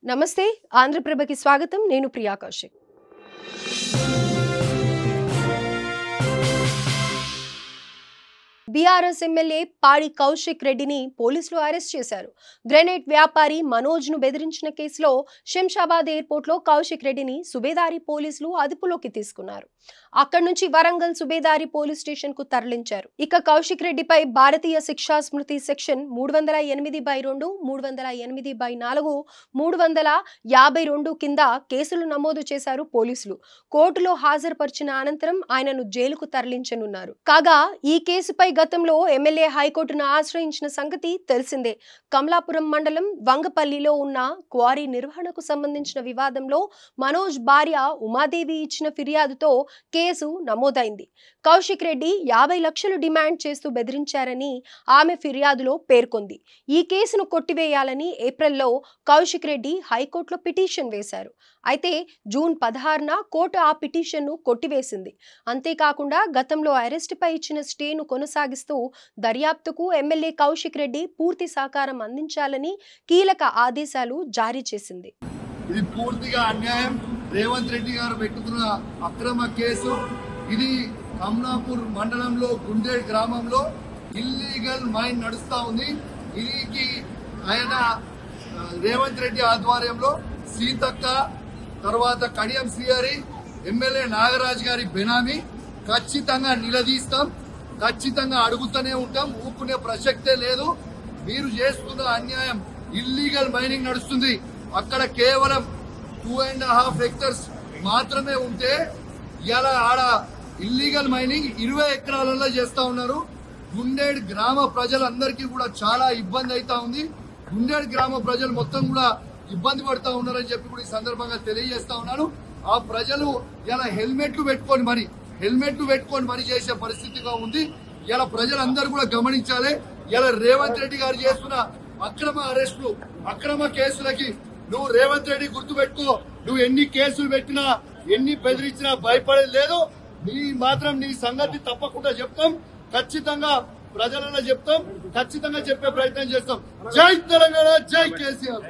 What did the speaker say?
నమస్తే ఆంధ్రప్రభకి స్వాగతం నేను ప్రియా కౌశిక్ బీఆర్ఎస్ ఎమ్మెల్యే పాడి కౌశిక్ రెడ్డిని పోలీసులు అరెస్ట్ చేశారు. గ్రెనేడ్ వ్యాపారి మనోజ్ ను బెదిరించిన కేసులో శంషాబాద్ ఎయిర్పోర్ట్ లో కౌశిక్ రెడ్డిని సుబేదారి పోలీసులు అదుపులోకి తీసుకున్నారు. అక్కడి నుంచి వరంగల్ సుబేదారి పోలీస్ స్టేషన్ కు తరలించారు. ఇక కౌశిక్ రెడ్డిపై భారతీయ శిక్షా స్మృతి సెక్షన్ 308/2, 308/4, 352 కింద కేసులు నమోదు చేశారు పోలీసులు. కోర్టులో హాజరుపరిచిన అనంతరం ఆయనను జైలుకు తరలించనున్నారు. కాగా ఈ కేసుపై గతంలో ఎమ్మెల్యే హైకోర్టును ఆశ్రయించిన సంగతి తెలిసిందే. కమలాపురం మండలం వంగపల్లిలో ఉన్న క్వారీ నిర్వహణకు సంబంధించిన వివాదంలో మనోజ్ భార్య ఉమాదేవి ఇచ్చిన ఫిర్యాదుతో కేసు నమోదైంది. కౌశిక్ రెడ్డి 50 లక్షలు డిమాండ్ చేస్తూ బెదిరించారని ఆమె ఫిర్యాదులో పేర్కొంది. ఈ కేసును కొట్టివేయాలని ఏప్రిల్లో కౌశిక్ రెడ్డి హైకోర్టులో పిటిషన్ వేశారు. అయితే జూన్ 16న కోర్టు ఆ పిటిషన్ను కొట్టివేసింది. అంతేకాకుండా గతంలో అరెస్టుపై ఇచ్చిన స్టేను కొనసాగిస్తూ దర్యాప్తుకు ఎమ్మెల్యే కౌశిక్ రెడ్డి పూర్తి సహకారం అందించాలని కీలక ఆదేశాలు జారీ చేసింది. ఇది పూర్తిగా అన్యాయం. రేవంత్ రెడ్డి గారు పెట్టుకున్న అక్రమ కేసు ఇది. కమలాపూర్ మండలంలో గుండేడ్ గ్రామంలో ఇల్లీగల్ మైన్ నడుస్తా ఉంది. ఇది ఆయన రేవంత్ రెడ్డి ఆధ్వర్యంలో సీతక్క తర్వాత కడియం శ్రీహరి ఎమ్మెల్యే నాగరాజ్ గారి బెనామీ ఖచ్చితంగా నిలదీస్తాం, ఖచ్చితంగా అడుగుతూనే ఉంటాం. ఊపుకునే ప్రసక్తే లేదు. మీరు చేస్తున్న అన్యాయం. ఇల్లీగల్ మైనింగ్ నడుస్తుంది. అక్కడ కేవలం 2.5 హెక్టర్స్ మాత్రమే ఉంటే ఇలా ఆడ ఇల్లీగల్ మైనింగ్ 20 ఎకరాలలో చేస్తా ఉన్నారు. గుండేడ్ గ్రామ ప్రజలందరికీ కూడా చాలా ఇబ్బంది అవుతా ఉంది. గుండేడ్ గ్రామ ప్రజలు మొత్తం కూడా ఇబ్బంది పడతా ఉన్నారని చెప్పి కూడా ఈ సందర్భంగా తెలియజేస్తా ఉన్నాను. ఆ ప్రజలు ఇలా హెల్మెట్లు పెట్టుకొని మరి చేసే పరిస్థితిగా ఉంది. ఇలా ప్రజలందరూ కూడా గమనించాలి. ఇలా రేవంత్ రెడ్డి గారు చేస్తున్న అక్రమ అరెస్టులు, అక్రమ కేసులకి నువ్వు రేవంత్ రెడ్డి గుర్తుపెట్టుకో. నువ్వు ఎన్ని కేసులు పెట్టినా, ఎన్ని బెదిరించినా భయపడేది లేదు. నీ సంగతి తప్పకుండా చెప్తాం. ఖచ్చితంగా ప్రజలలో చెప్తాం. ఖచ్చితంగా చెప్పే ప్రయత్నం చేస్తాం. జై తెలంగాణ, జై కేసీఆర్.